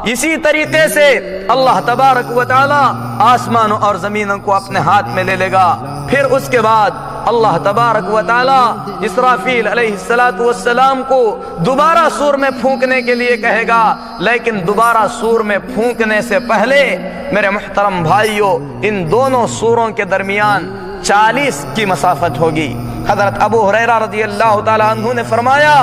اسی طریقے سے اللہ تبارک و تعالی آسمانوں اور زمینوں کو اپنے ہاتھ میں لے لے گا. پھر اس کے بعد اللہ تبارک و تعالی اسرافیل علیہ السلام کو دوبارہ سور میں پھونکنے کے لیے کہے گا. لیکن دوبارہ سور میں پھونکنے سے پہلے میرے محترم بھائیوں، ان دونوں سوروں کے درمیان 40 کی مسافت ہوگی. حضرت ابو ہریرہ رضی اللہ تعالی عنہ نے فرمایا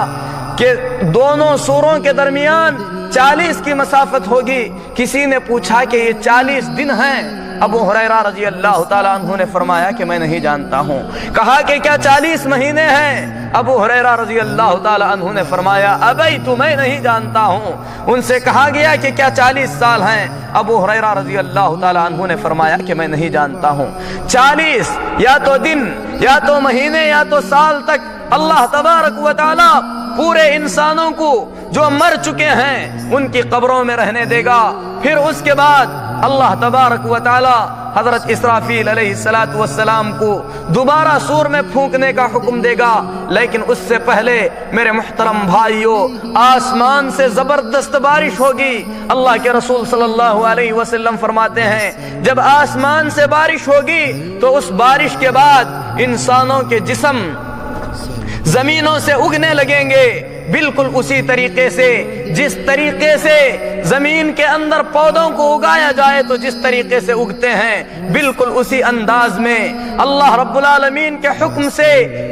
کہ دونوں سوروں کے درمیان 40 کی مسافت ہوگی. کسی نے پوچھا کہ یہ 40 دن ہیں؟ ابو ہریرہ رضی اللہ تعالیٰ عنہ نے فرمایا کہ میں نہیں جانتا ہوں. کہا کہ کیا 40 مہینے ہیں؟ ابو ہریرہ رضی اللہ تعالیٰ عنہ نے فرمایا ابیت، میں نہیں جانتا ہوں. ان سے کہا گیا کہ کیا 40 سال ہیں؟ ابو ہریرہ رضی اللہ تعالیٰ عنہ نے فرمایا کہ میں نہیں جانتا ہوں. 40 یا تو دن یا تو مہینے یا تو سال تک اللہ تبارک و تعالی پورے انسانوں کو جو مر چکے ہیں ان کی قبروں میں رہنے دے گا. پھر اس کے بعد اللہ تبارک و تعالی حضرت اسرافیل علیہ السلام کو دوبارہ سور میں پھونکنے کا حکم دے گا. لیکن اس سے پہلے میرے محترم بھائیوں، آسمان سے زبردست بارش ہوگی. اللہ کے رسول صلی اللہ علیہ وسلم فرماتے ہیں جب آسمان سے بارش ہوگی تو اس بارش کے بعد انسانوں کے جسم زمینوں سے اگنے لگیں گے، بالکل اسی طریقے سے جس طریقے سے زمین کے اندر پودوں کو اگایا جائے تو جس طریقے سے اگتے ہیں، بالکل اسی انداز میں اللہ رب العالمین کے حکم سے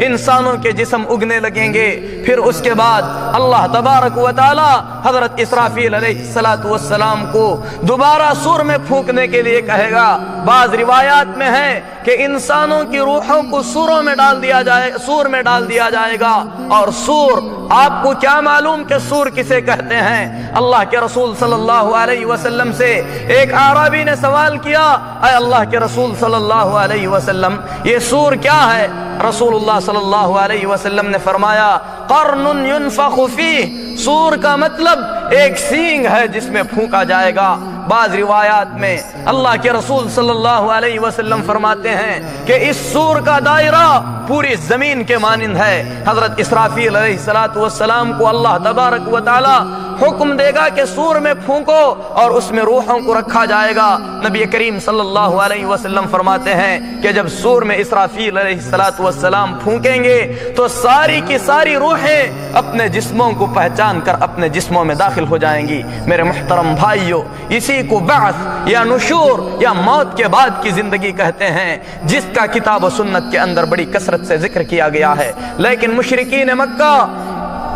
انسانوں کے جسم اگنے لگیں گے. پھر اس کے بعد اللہ تبارک و تعالی حضرت اسرافیل علیہ السلام کو دوبارہ سور میں پھونکنے کے لیے کہے گا. بعض روایات میں ہے کہ انسانوں کی روحوں کو سور میں ڈال دیا جائے گا. اور سور، آپ کو کیا معلوم کہ سور کسے کہتے ہیں؟ اللہ کے رسول صلی اللہ علیہ وسلم سے ایک اعرابی نے سوال کیا، اے اللہ کے رسول صلی اللہ علیہ وسلم، یہ سور کیا ہے؟ رسول اللہ صلی اللہ علیہ وسلم نے فرمایا قرن ينفخ فیہ، سور کا مطلب ایک سینگ ہے جس میں پھونکا جائے گا. بعض روایات میں اللہ کے رسول صلی اللہ علیہ وسلم فرماتے ہیں کہ اس سور کا دائرہ پوری زمین کے مانند ہے. حضرت اسرافیل علیہ السلام کو اللہ تبارک و تعالی حکم دے گا کہ سور میں پھونکو اور اس میں روحوں کو رکھا جائے گا. نبی کریم صلی اللہ علیہ وسلم فرماتے ہیں کہ جب سور میں اسرافیل علیہ السلام پھونکیں گے تو ساری کی ساری روحیں اپنے جسموں کو پہچان کر اپنے جسموں میں داخل ہو جائیں گی. میرے محترم بھائیوں، اسی کو بعث یا نشور یا موت کے بعد کی زندگی کہتے ہیں، جس کا کتاب و سنت کے اندر بڑی کثرت سے ذکر کیا گیا ہے. لیکن مشرکین مکہ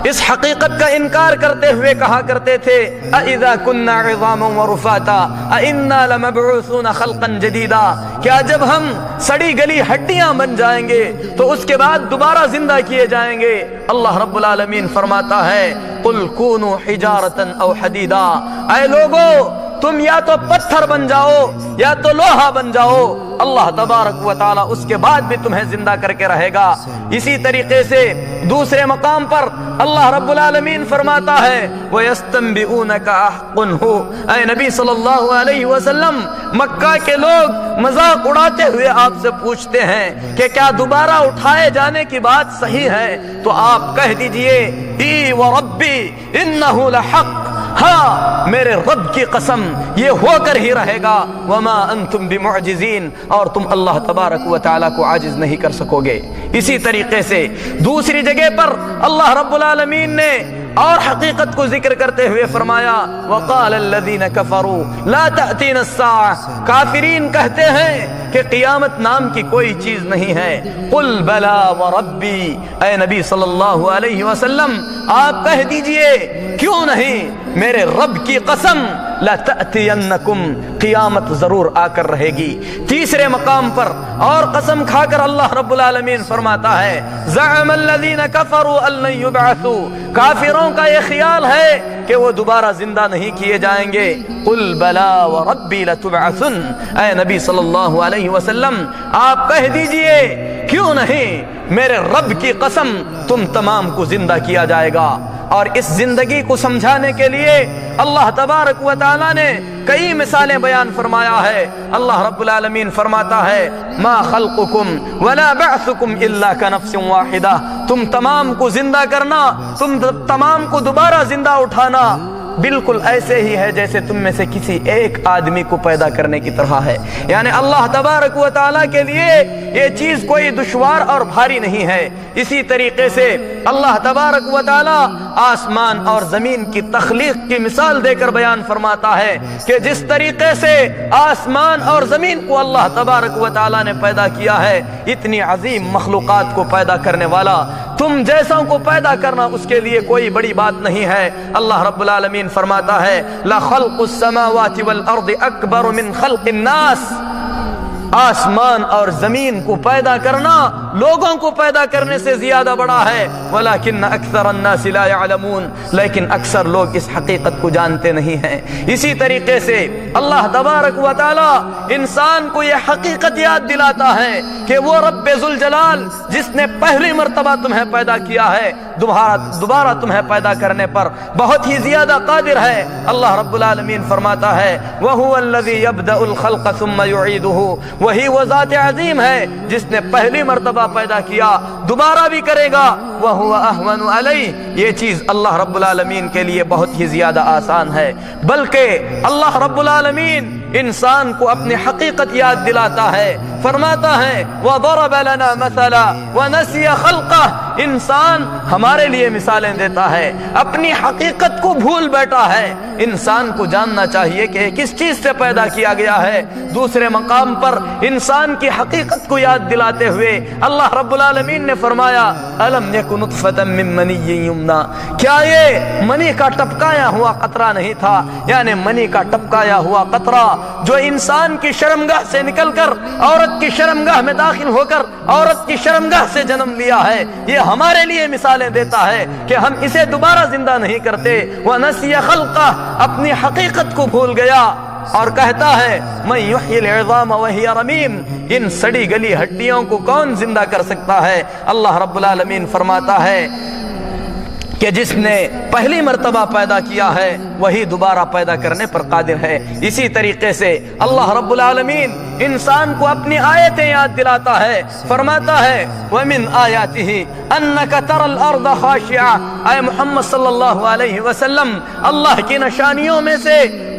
اس حقیقت کا انکار کرتے ہوئے کہا کرتے تھے اَإِذَا كُنَّا عِظَامًا وَرُفَاتًا أَإِنَّا لَمَبْعُوثُونَ خَلْقًا جَدِيدًا، کیا جب ہم سڑی گلی ہڈیاں بن جائیں گے تو اس کے بعد دوبارہ زندہ کیے جائیں گے؟ اللہ رب العالمین فرماتا ہے قُلْ كُونُوا حِجَارَةً أَوْ حَدِيدًا، اے لوگو تم یا تو پتھر بن جاؤ یا تو لوہا بن جاؤ، اللہ تبارک و تعالی اس کے بعد بھی تمہیں زندہ کر کے رہے گا. اسی طریقے سے دوسرے مقام پر اللہ رب العالمین فرماتا ہے وَيَسْتَنْبِئُونَكَ أَحْقٌ هُوَ، اے نبی صلی اللہ علیہ وسلم، مکہ کے لوگ مذاق اڑاتے ہوئے آپ سے پوچھتے ہیں کہ کیا دوبارہ اٹھائے جانے کی بات صحیح ہے؟ تو آپ کہہ دیجئے ای وَرَبِّي إِنَّهُ لَحَقٌّ، ہاں میرے رب کی قسم یہ ہو کر ہی رہے گا. وما انتم بمعجزین، اور تم اللہ تبارک و تعالی کو عاجز نہیں کر سکو گے. اسی طریقے سے دوسری جگہ پر اللہ رب العالمین نے اور حقیقت کو ذکر کرتے ہوئے فرمایا وقال الذین کفروا لا تأتینا الساعة، کافرین کہتے ہیں کہ قیامت نام کی کوئی چیز نہیں ہے. قل بلا وربی، اے نبی صلی اللہ علیہ وسلم آپ کہہ دیجئے کیوں نہیں، میرے رب کی قسم لتأتینکم، قیامت ضرور آ کر رہے گی. تیسرے مقام پر اور قسم کھا کر اللہ رب العالمین فرماتا ہے زعم الذین کفروا ان لن یبعثوا، کافروں کا یہ خیال ہے کہ وہ دوبارہ زندہ نہیں کیے جائیں گے. قل بلا وربی لتبعثن، اے نبی صلی اللہ علیہ وسلم آپ کہہ دیجئے کیوں نہیں، میرے رب کی قسم تم تمام کو زندہ کیا جائے گا. اور اس زندگی کو سمجھانے کے لیے اللہ تبارک و تعالی نے کئی مثالیں بیان فرمایا ہے. اللہ رب العالمین فرماتا ہے ما خلقکم ولا بعثکم الا کنفس واحدہ، تم تمام کو زندہ کرنا، تم تمام کو دوبارہ زندہ اٹھانا بالکل ایسے ہی ہے جیسے تم میں سے کسی ایک آدمی کو پیدا کرنے کی طرح ہے. یعنی اللہ تبارک و تعالیٰ کے لیے یہ چیز کوئی دشوار اور بھاری نہیں ہے. اسی طریقے سے اللہ تبارک و تعالیٰ آسمان اور زمین کی تخلیق کی مثال دے کر بیان فرماتا ہے کہ جس طریقے سے آسمان اور زمین کو اللہ تبارک و تعالیٰ نے پیدا کیا ہے، اتنی عظیم مخلوقات کو پیدا کرنے والا تم جیسوں کو پیدا کرنا اس کے لیے کوئی بڑی بات نہیں ہے. اللہ رب العالمین فرماتا ہے لَخَلْقُ السَّمَاوَاتِ وَالْأَرْضِ أَكْبَرُ مِنْ خَلْقِ النَّاسِ. آسمان اور زمین کو پیدا کرنا لوگوں کو پیدا کرنے سے زیادہ بڑا ہے. وَلَكِنَّ أَكْثَرَ النَّاسِ لَا يَعْلَمُونَ. لیکن اکثر لوگ اس حقیقت کو جانتے نہیں ہیں. اسی طریقے سے اللہ تبارک و تعالی انسان کو یہ حقیقت یاد دلاتا ہے کہ وہ رب ذوالجلال جس نے پہلی مرتبہ تمہیں پیدا کیا ہے دوبارہ تمہیں پیدا کرنے پر بہت ہی زیادہ قادر ہے. اللہ رب العالمین فرماتا ہے وَهُوَ الَّذِي يَبْدَأُ الْخَلْقَ ثُمَّ يُعِيدُهُ. وہی وہ ذات عظیم ہے جس نے پہلی مرتبہ پیدا کیا دوبارہ بھی کرے گا. وَهُوَ أَهْوَنُ عَلَيْهِ. یہ چیز اللہ رب العالمین کے لیے بہت ہی زیادہ آسان ہے. بلکہ اللہ رب العالمین انسان کو اپنی حقیقت یاد دلاتا ہے. فرماتا ہے وَضَرَبَ لَنَا مَثَلًا وَنَسِيَ خَلْقَهُ. انسان ہمارے لیے مثالیں دیتا ہے، اپنی حقیقت کو بھول بیٹھا ہے. انسان کو جاننا چاہیے کہ کس چیز سے پیدا کیا گیا ہے. دوسرے مقام پر انسان کی حقیقت کو یاد دلاتے ہوئے اللہ رب العالمین نے فرمایا أَلَمْ يَكُ نُطْفَةً مِّن مَّنِيٍّ يُمْنَىٰ. کیا یہ منی کا ٹپکایا ہوا قطرہ نہیں تھا؟ یعنی منی کا ٹپکایا ہوا قطرہ جو انسان کی شرمگاہ سے نکل کر عورت کی شرمگاہ میں داخل ہو کر عورت کی شرمگاہ سے جنم لیا ہے، یہ ہمارے لیے مثالیں دیتا ہے کہ ہم اسے دوبارہ زندہ نہیں کرتے. وَنَسِيَ خَلْقَهُ. اپنی حقیقت کو بھول گیا اور کہتا ہے مَن يُحْيِي الْعِظَامَ وَهِيَ رَمِيمٌ. ان سڑی گلی ہڈیوں کو کون زندہ کر سکتا ہے؟ اللہ رب العالمین فرماتا ہے کہ جس نے پہلی مرتبہ پیدا کیا ہے وہی دوبارہ پیدا کرنے پر قادر ہے. اسی طریقے سے اللہ رب العالمین انسان کو اپنی آیتیں یاد دلاتا ہے. فرماتا ہے وَمِنْ آيَاتِهِ أَنَّكَ تَرَى الْأَرْضَ خَاشِعَةً. اے محمد صلی اللہ علیہ وسلم، اللہ کی نشانیوں میں سے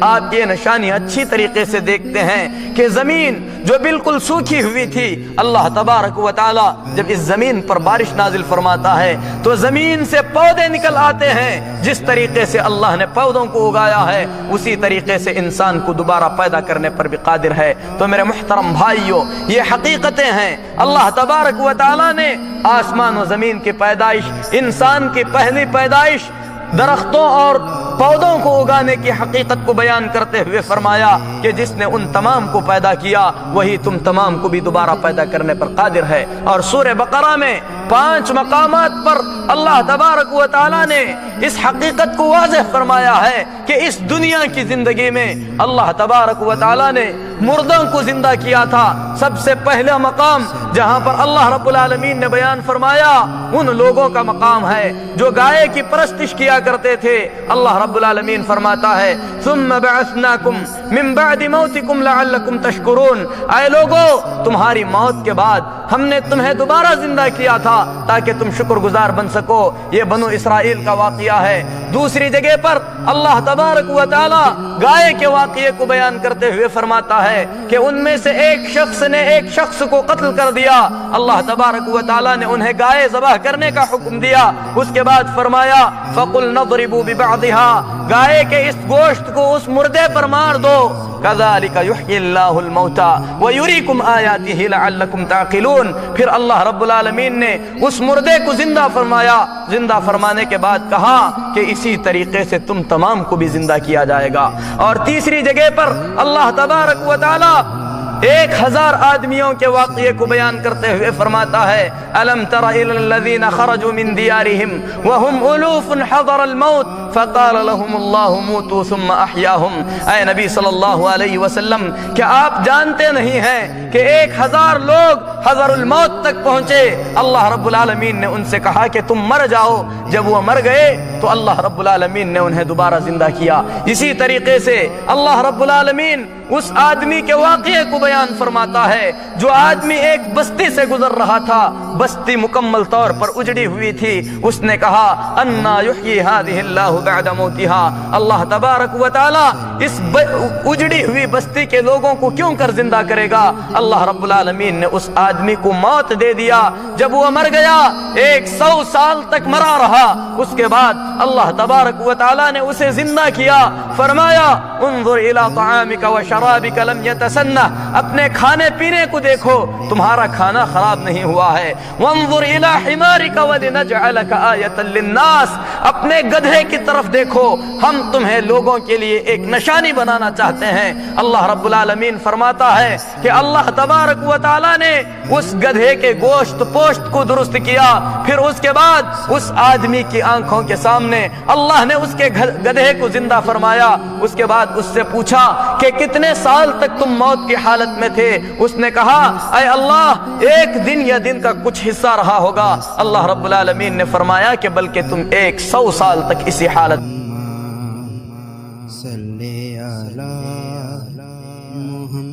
آپ یہ نشانی اچھی طریقے سے دیکھتے ہیں کہ زمین جو بالکل سوکھی ہوئی تھی، اللہ تبارک و تعالی جب اس زمین پر بارش نازل فرماتا ہے تو زمین سے پودے نکل آتے ہیں. جس طریقے سے اللہ نے پودوں کو اگایا ہے اسی طریقے سے انسان کو دوبارہ پیدا کرنے پر بھی قادر ہے. تو میرے محترم بھائیوں، یہ حقیقتیں ہیں. اللہ تبارک و تعالی نے آسمان و زمین کی پیدائش، انسان کی پہلی پیدائش، درختوں اور پودوں کو اگانے کی حقیقت کو بیان کرتے ہوئے فرمایا کہ جس نے ان تمام کو پیدا کیا وہی تم تمام کو بھی دوبارہ پیدا کرنے پر قادر ہے. اور سورہ بقرہ میں 5 مقامات پر اللہ تبارک و تعالی نے اس حقیقت کو واضح فرمایا ہے کہ اس دنیا کی زندگی میں اللہ تبارک و تعالی نے مردوں کو زندہ کیا تھا. سب سے پہلا مقام جہاں پر اللہ رب العالمین نے بیان فرمایا ان لوگوں کا مقام ہے جو گائے کی پرستش کیا کرتے تھے. اللہ رب العالمین فرماتا ہے ثم بعثناکم من بعد موتکم لعلکم تشکرون. اے لوگو، تمہاری موت کے بعد ہم نے تمہیں دوبارہ زندہ کیا تھا تاکہ تم شکر گزار بن سکو. یہ بنو اسرائیل کا واقعہ ہے. دوسری جگہ پر اللہ تبارک و تعالی گائے کے واقعے کو بیان کرتے ہوئے فرماتا ہے کہ ان میں سے ایک شخص نے ایک شخص کو قتل کر دیا. اللہ تبارک و تعالی نے انہیں گائے ذبح کرنے کا حکم دیا. اس کے بعد فرمایا فَقُلْ نَضْرِبُوا بِبَعْضِهَا. گائے کے اس گوشت کو اس مردے پر مار دو. كَذَلِكَ يُحْيِي اللَّهُ الْمَوْتَى وَيُرِيكُمْ آيَاتِهِ لَعَلَّكُمْ تَعْقِلُونَ. پھر اللہ رب العالمین نے اس مردے کو زندہ فرمایا. زندہ فرمانے کے بعد کہا کہ اسی طریقے سے تم تمام کو بھی زندہ کیا جائے گا. اور تیسری جگہ پر اللہ تبارک و تعالی 1000 آدمیوں کے واقعے کو بیان کرتے ہوئے فرماتا ہے أَلَمْ تَرَ إِلَى الَّذِينَ خَرَجُوا مِنْ دِيَارِهِمْ وَهُمْ أُلُوفٌ حَضَرَ الْمَوْتِ فَقَالَ لَهُمُ اللَّهُ مُوتُوا ثُمَّ أَحْيَاهُمْ. اے نبی صلی اللہ علیہ وسلم، کیا آپ جانتے نہیں ہیں کہ 1000 لوگ حضر الموت تک پہنچے؟ اللہ رب العالمین نے ان سے کہا کہ تم مر جاؤ. جب وہ مر گئے تو اللہ رب العالمین نے انہیں دوبارہ زندہ کیا. اسی طریقے سے اللہ رب العالمین اس آدمی کے واقعے کو بیان فرماتا ہے جو آدمی ایک بستی سے گزر رہا تھا، بستی مکمل طور پر اجڑی ہوئی تھی۔ اس نے کہا انا یحیی ہذہ اللہ بعد موتها، اللہ تبارک و تعالی اس اجڑی ہوئی بستی کے لوگوں کو کیوں کر زندہ کرے گا؟ اللہ رب العالمین نے اس آدمی کو موت دے دیا۔ جب وہ مر گیا 100 سال تک مرا رہا، اس کے بعد اللہ تبارک و تعالی نے اسے زندہ کیا۔ فرمایا انظر الی طعامک و شرابک لم یتسنہ، اپنے کھانے پینے کو دیکھو، تمہارا کھانا خراب نہیں ہوا ہے۔ وانظر الی حمارک ولنجعلک آیۃ للناس، اپنے گدھے کی طرف دیکھو، ہم تمہیں لوگوں کے لیے ایک نشانی بنانا چاہتے ہیں۔ اللہ رب العالمین فرماتا ہے کہ اللہ تبارک و تعالی نے اس گدھے کے گوشت پوشت کو درست کیا، پھر اس کے بعد اس آدمی کی آنکھوں کے سامنے اللہ نے اس کے گدھے کو زندہ فرمایا۔ اس کے بعد اس سے پوچھا کہ کتنے سال تک تم موت کی حالت میں تھے؟ اس نے کہا اے اللہ 1 دن یا دن کا کچھ حصہ رہا ہوگا۔ اللہ رب العالمین نے فرمایا کہ بلکہ تم 100 سال تک اسی حالت صلی علی محمد